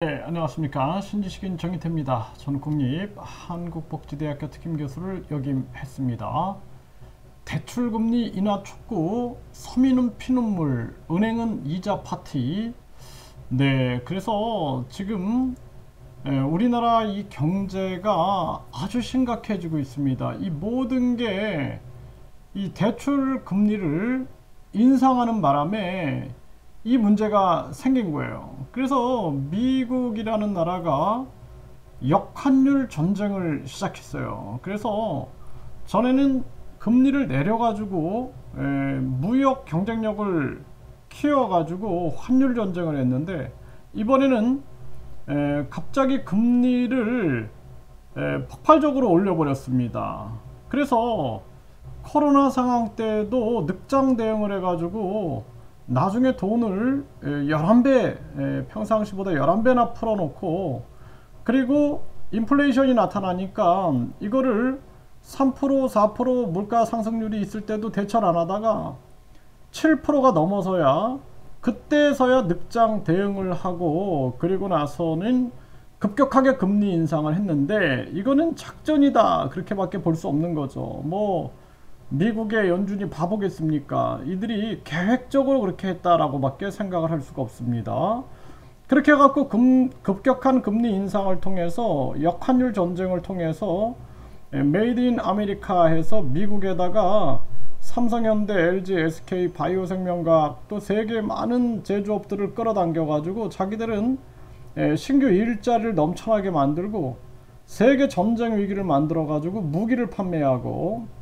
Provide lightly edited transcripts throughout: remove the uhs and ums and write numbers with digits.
네, 안녕하십니까. 신지식인 정희태입니다. 저는 국립한국복지대학교 특임교수를 역임했습니다. 대출금리 인하 촉구, 서민은 피눈물, 은행은 이자 파티. 네, 그래서 지금 우리나라 이 경제가 아주 심각해지고 있습니다. 이 모든 게 이 대출 금리를 인상하는 바람에 이 문제가 생긴 거예요. 그래서 미국이라는 나라가 역환율 전쟁을 시작했어요. 그래서 전에는 금리를 내려가지고 무역 경쟁력을 키워가지고 환율 전쟁을 했는데, 이번에는 갑자기 금리를 폭발적으로 올려버렸습니다. 그래서 코로나 상황 때도 늑장 대응을 해가지고 나중에 돈을 11배, 평상시보다 11배나 풀어놓고, 그리고 인플레이션이 나타나니까 이거를 3%, 4% 물가 상승률이 있을 때도 대처를 안 하다가 7%가 넘어서야, 그때서야 늑장 대응을 하고, 그리고 나서는 급격하게 금리 인상을 했는데, 이거는 작전이다 그렇게밖에 볼 수 없는 거죠. 뭐 미국의 연준이 바보겠습니까? 이들이 계획적으로 그렇게 했다라고 밖에 생각을 할 수가 없습니다. 그렇게 해갖고 급격한 금리 인상을 통해서, 역환율 전쟁을 통해서 메이드 인 아메리카 해서 미국에다가 삼성현대, LG, SK, 바이오생명과학 또 세계 많은 제조업들을 끌어당겨 가지고 자기들은 신규 일자리를 넘쳐나게 만들고 세계 전쟁 위기를 만들어 가지고 무기를 판매하고,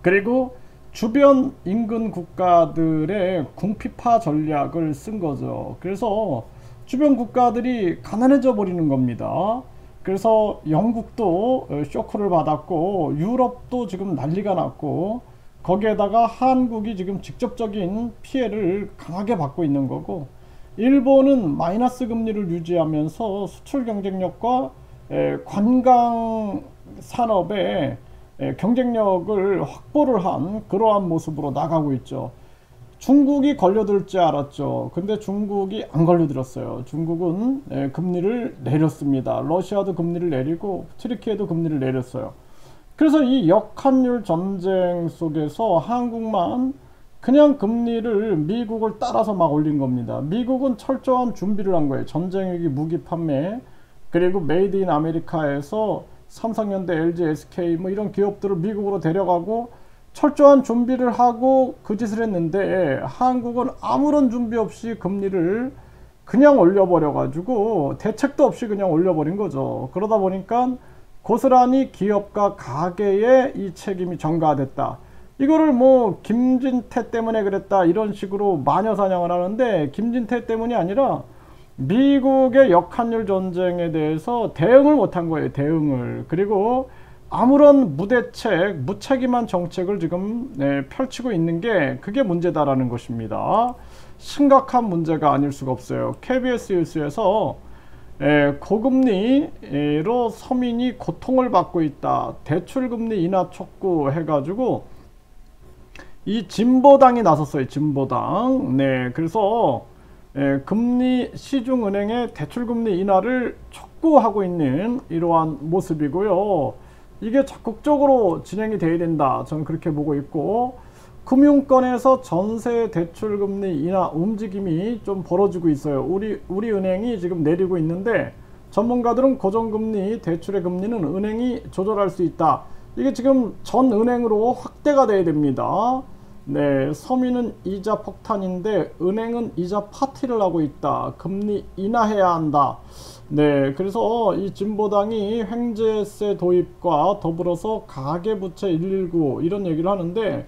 그리고 주변 인근 국가들의 궁피파 전략을 쓴 거죠. 그래서 주변 국가들이 가난해져 버리는 겁니다. 그래서 영국도 쇼크를 받았고, 유럽도 지금 난리가 났고, 거기에다가 한국이 지금 직접적인 피해를 강하게 받고 있는 거고, 일본은 마이너스 금리를 유지하면서 수출 경쟁력과 관광 산업의 경쟁력을 확보를 한 그러한 모습으로 나가고 있죠. 중국이 걸려들 줄 알았죠. 근데 중국이 안 걸려들었어요. 중국은 금리를 내렸습니다. 러시아도 금리를 내리고 튀르키예도 금리를 내렸어요. 그래서 이 역환율 전쟁 속에서 한국만 그냥 금리를 미국을 따라서 막 올린 겁니다. 미국은 철저한 준비를 한 거예요. 전쟁 위기 무기 판매, 그리고 메이드 인 아메리카에서 삼성현대, LG, SK 뭐 이런 기업들을 미국으로 데려가고 철저한 준비를 하고 그 짓을 했는데, 한국은 아무런 준비 없이 금리를 그냥 올려버려 가지고 대책도 없이 그냥 올려버린 거죠. 그러다 보니까 고스란히 기업과 가계의 이 책임이 전가됐다. 이거를 뭐 김진태 때문에 그랬다 이런 식으로 마녀사냥을 하는데, 김진태 때문이 아니라 미국의 역환율 전쟁에 대해서 대응을 못한 거예요. 대응을. 그리고 아무런 무대책, 무책임한 정책을 지금 펼치고 있는 게, 그게 문제다라는 것입니다. 심각한 문제가 아닐 수가 없어요. KBS 뉴스에서 고금리로 서민이 고통을 받고 있다, 대출금리 인하 촉구 해가지고 이 진보당이 나섰어요. 진보당. 네, 그래서 금리, 시중은행의 대출금리 인하를 촉구하고 있는 이러한 모습이고요. 이게 적극적으로 진행이 돼야 된다, 저는 그렇게 보고 있고, 금융권에서 전세 대출금리 인하 움직임이 좀 벌어지고 있어요. 우리 은행이 지금 내리고 있는데, 전문가들은 고정금리, 대출의 금리는 은행이 조절할 수 있다. 이게 지금 전 은행으로 확대가 돼야 됩니다. 네, 서민은 이자 폭탄인데 은행은 이자 파티를 하고 있다. 금리 인하해야 한다. 네, 그래서 이 진보당이 횡재세 도입과 더불어서 가계부채 119 이런 얘기를 하는데,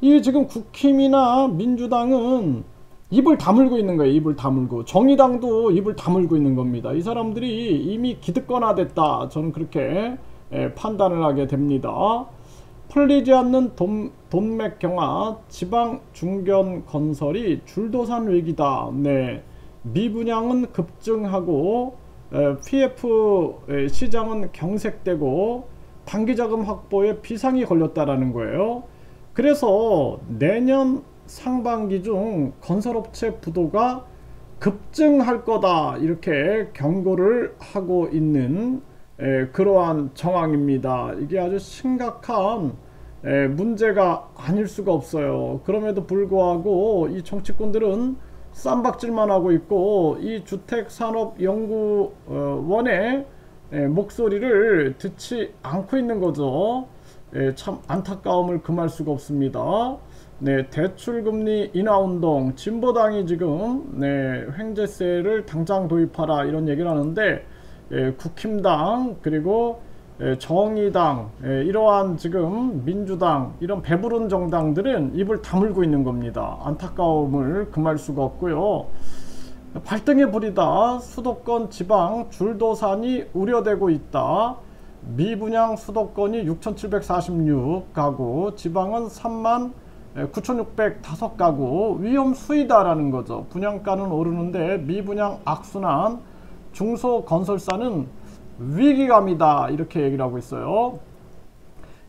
이 지금 국힘이나 민주당은 입을 다물고 있는 거예요. 입을 다물고. 정의당도 입을 다물고 있는 겁니다. 이 사람들이 이미 기득권화됐다, 저는 그렇게 판단을 하게 됩니다. 풀리지 않는 돈맥 경화, 지방 중견 건설이 줄도산 위기다. 네, 미분양은 급증하고 PF 시장은 경색되고 단기자금 확보에 비상이 걸렸다라는 거예요. 그래서 내년 상반기 중 건설업체 부도가 급증할 거다 이렇게 경고를 하고 있는 그러한 정황입니다. 이게 아주 심각한 문제가 아닐 수가 없어요. 그럼에도 불구하고 이 정치꾼들은 쌈박질만 하고 있고 이 주택산업연구원의 목소리를 듣지 않고 있는 거죠. 참 안타까움을 금할 수가 없습니다. 네, 대출금리 인하운동, 진보당이 지금 횡재세를 당장 도입하라 이런 얘기를 하는데 국힘당 그리고 정의당 이러한 지금 민주당 이런 배부른 정당들은 입을 다물고 있는 겁니다. 안타까움을 금할 수가 없고요. 발등에 불이다. 수도권 지방 줄도산이 우려되고 있다. 미분양 수도권이 6,746가구, 지방은 39,605가구, 위험 수위다라는 거죠. 분양가는 오르는데 미분양 악순환, 중소건설사는 위기감이다 이렇게 얘기를 하고 있어요.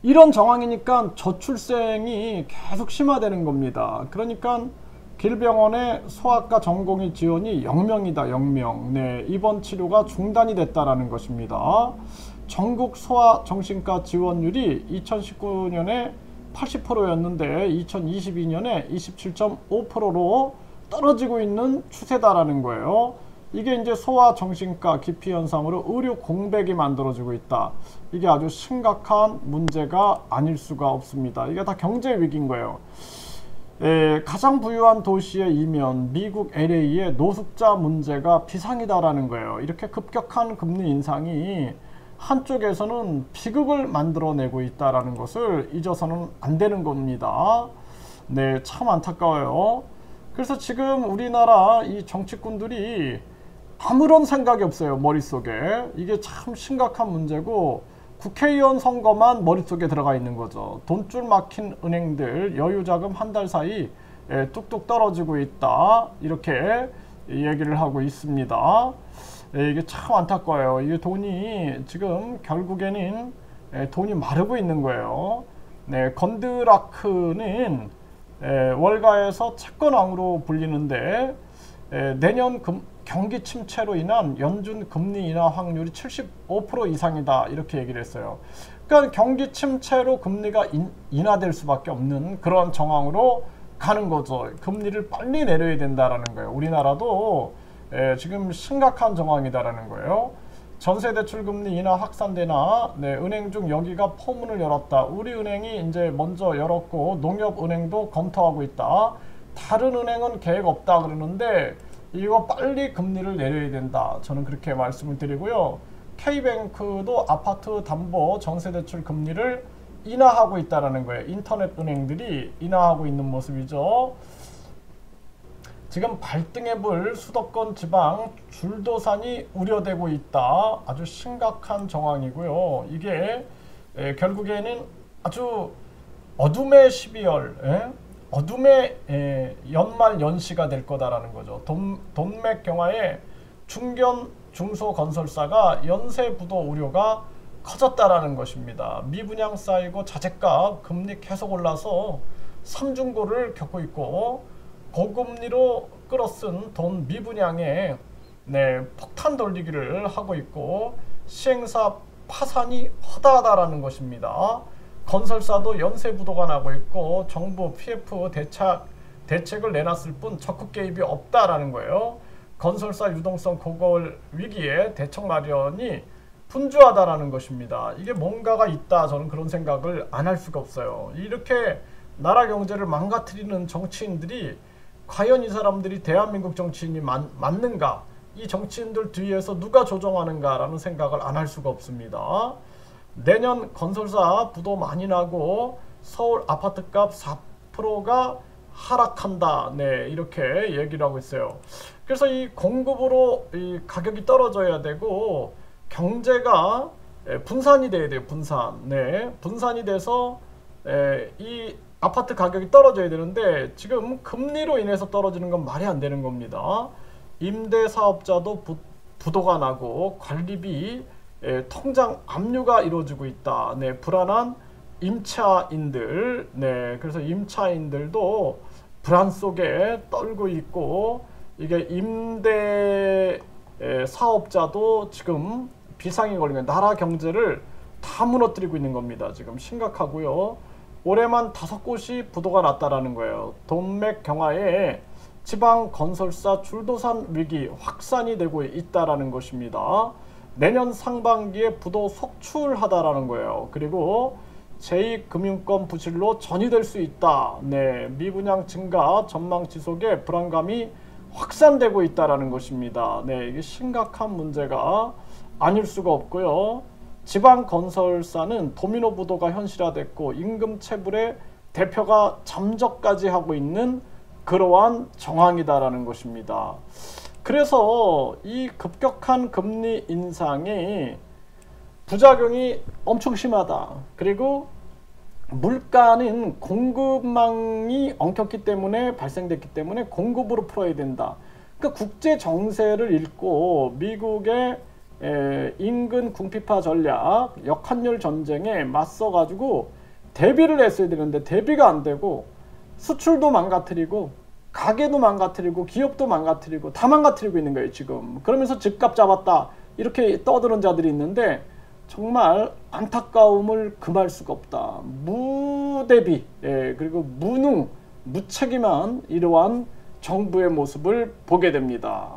이런 정황이니까 저출생이 계속 심화되는 겁니다. 그러니까 길병원의 소아과 전공의 지원이 0명이다 0명. 네, 입원 치료가 중단이 됐다라는 것입니다. 전국 소아정신과 지원율이 2019년에 80%였는데 2022년에 27.5%로 떨어지고 있는 추세다라는 거예요. 이게 이제 소아정신과 기피 현상으로 의료 공백이 만들어지고 있다. 이게 아주 심각한 문제가 아닐 수가 없습니다. 이게 다 경제 위기인 거예요. 가장 부유한 도시의 이면 미국 LA의 노숙자 문제가 비상이다라는 거예요. 이렇게 급격한 금리 인상이 한쪽에서는 비극을 만들어내고 있다라는 것을 잊어서는 안 되는 겁니다. 네, 참 안타까워요. 그래서 지금 우리나라 이 정치꾼들이 아무런 생각이 없어요. 머릿속에. 이게 참 심각한 문제고 국회의원 선거만 머릿속에 들어가 있는 거죠. 돈줄 막힌 은행들 여유자금 한 달 사이 뚝뚝 떨어지고 있다. 이렇게 얘기를 하고 있습니다. 이게 참 안타까워요. 이게 돈이 지금 결국에는 돈이 마르고 있는 거예요. 네, 건드라크는 월가에서 채권왕으로 불리는데 내년 경기 침체로 인한 연준 금리 인하 확률이 75% 이상이다 이렇게 얘기를 했어요. 그러니까 경기 침체로 금리가 인하될 수밖에 없는 그런 정황으로 가는 거죠. 금리를 빨리 내려야 된다라는 거예요. 우리나라도 지금 심각한 정황이다라는 거예요. 전세대출금리 인하 확산되나 은행 중 여기가 포문을 열었다. 우리은행이 이제 먼저 열었고 농협은행도 검토하고 있다. 다른 은행은 계획 없다 그러는데 이거 빨리 금리를 내려야 된다. 저는 그렇게 말씀을 드리고요. K뱅크도 아파트 담보 전세대출 금리를 인하하고 있다는 거예요. 인터넷 은행들이 인하하고 있는 모습이죠. 지금 발등에 불 수도권 지방 줄도산이 우려되고 있다. 아주 심각한 정황이고요. 이게 결국에는 아주 어둠의 12월, 어둠의 연말 연시가 될 거다라는 거죠. 돈맥경화의 중견 중소건설사가 연쇄부도 우려가 커졌다라는 것입니다. 미분양 쌓이고 자재값 금리 계속 올라서 삼중고를 겪고 있고 고금리로 끌어쓴 돈 미분양에 폭탄 돌리기를 하고 있고 시행사 파산이 허다하다라는 것입니다. 건설사도 연쇄부도가 나고 있고 정부 PF 대책을 내놨을 뿐 적극 개입이 없다라는 거예요. 건설사 유동성 고걸 위기에 대책 마련이 분주하다라는 것입니다. 이게 뭔가가 있다. 저는 그런 생각을 안 할 수가 없어요. 이렇게 나라 경제를 망가뜨리는 정치인들이 과연 이 사람들이 대한민국 정치인이 맞는가? 이 정치인들 뒤에서 누가 조정하는가라는 생각을 안 할 수가 없습니다. 내년 건설사 부도 많이 나고 서울 아파트값 4%가 하락한다. 이렇게 얘기를 하고 있어요. 그래서 이 공급으로 이 가격이 떨어져야 되고 경제가 분산이 돼야 돼요. 분산이 돼서 이 아파트 가격이 떨어져야 되는데 지금 금리로 인해서 떨어지는 건 말이 안 되는 겁니다. 임대사업자도 부도가 나고 관리비 통장 압류가 이루어지고 있다. 불안한 임차인들. 그래서 임차인들도 불안 속에 떨고 있고 이게 임대 사업자도 지금 비상이 걸리면 나라 경제를 다 무너뜨리고 있는 겁니다. 지금 심각하고요. 올해만 5곳이 부도가 났다라는 거예요. 동맥 경화에 지방 건설사 줄도산 위기 확산이 되고 있다라는 것입니다. 내년 상반기에 부도 속출하다라는 거예요. 그리고 제2금융권 부실로 전이될 수 있다. 네, 미분양 증가 전망 지속에 불안감이 확산되고 있다라는 것입니다. 네, 이게 심각한 문제가 아닐 수가 없고요. 지방 건설사는 도미노 부도가 현실화됐고 임금 체불의 대표가 잠적까지 하고 있는 그러한 정황이다라는 것입니다. 그래서 이 급격한 금리 인상이 부작용이 엄청 심하다. 그리고 물가는 공급망이 엉켰기 때문에 발생됐기 때문에 공급으로 풀어야 된다. 그러니까 국제 정세를 읽고 미국의 인근 궁핍화 전략, 역환율 전쟁에 맞서 가지고 대비를 했어야 되는데 대비가 안 되고 수출도 망가뜨리고 가게도 망가뜨리고 기업도 망가뜨리고 다 망가뜨리고 있는 거예요 지금. 그러면서 집값 잡았다 이렇게 떠드는 자들이 있는데 정말 안타까움을 금할 수가 없다. 무대비, 그리고 무능, 무책임한 이러한 정부의 모습을 보게 됩니다.